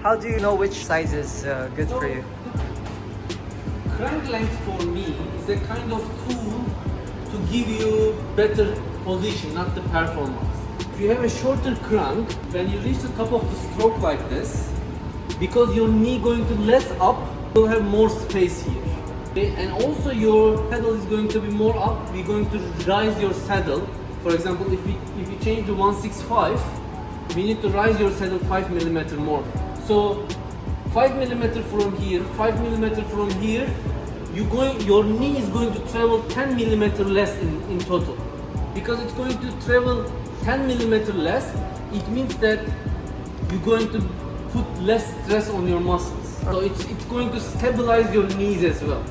How do you know which size is good for you? Crank length for me is a kind of tool to give you better position, not the performance. If you have a shorter crank, when you reach the top of the stroke like this, because your knee going to less up, you'll have more space here. Okay? And also your saddle is going to be more up, we're going to rise your saddle. For example, if we change to 165, we need to rise your saddle 5 mm more. So 5 mm from here, 5 mm from here, your knee is going to travel 10 mm less in total. Because it's going to travel 10 mm less, it means that you're going to put less stress on your muscles. So it's going to stabilize your knees as well.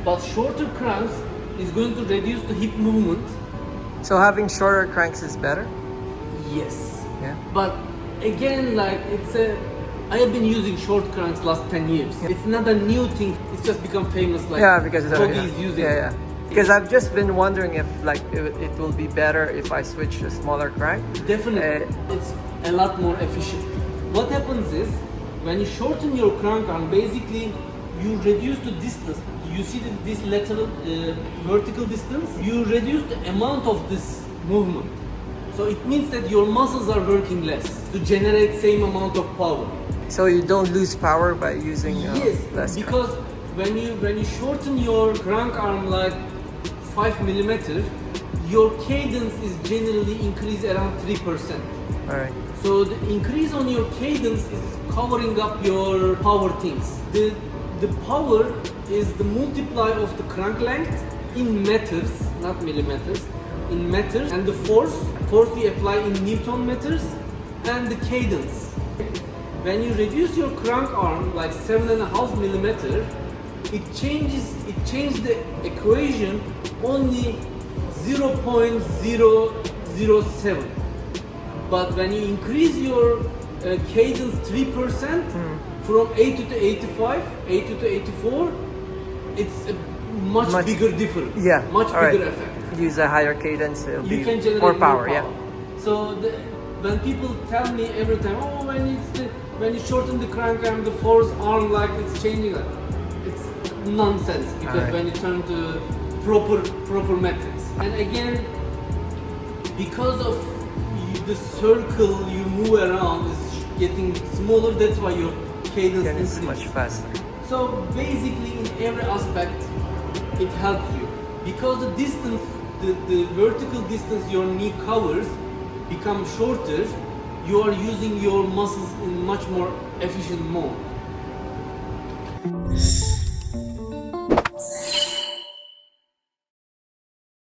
But shorter cranks is going to reduce the hip movement. So having shorter cranks is better? Yes. Yeah. But again, like I have been using short cranks last 10 years. Yeah. It's not a new thing. It's just become famous. Like because Kogi is using. Yeah. Because I've just been wondering if it will be better if I switch to smaller crank. Definitely, it's a lot more efficient. What happens is when you shorten your crank arm, basically you reduce the distance. You see this lateral vertical distance. You reduce the amount of this movement. So it means that your muscles are working less to generate same amount of power. So you don't lose power by using yes, less because when you shorten your crank arm like 5 mm, your cadence is generally increased around 3%. Alright. So the increase on your cadence is covering up your power things. The power is the multiply of the crank length in meters, not millimeters, in meters, and the force we apply in Newton meters, and the cadence. When you reduce your crank arm like 7.5 mm, it changes the equation only 0.007. But when you increase your cadence 3% from 80 to 85, 80 to 84, it's a much bigger difference. Yeah. Much bigger effect. Use a higher cadence, it'll You be can generate more power. Yeah. So when people tell me every time, oh, when you shorten the crank arm, the force arm like it's changing, it's nonsense. Because when you turn to proper methods, and again, because of the circle you move around is getting smaller, that's why your cadence is much faster. So basically, in every aspect, it helps you because the distance, the vertical distance your knee covers, become shorter. You are using your muscles in much more efficient mode.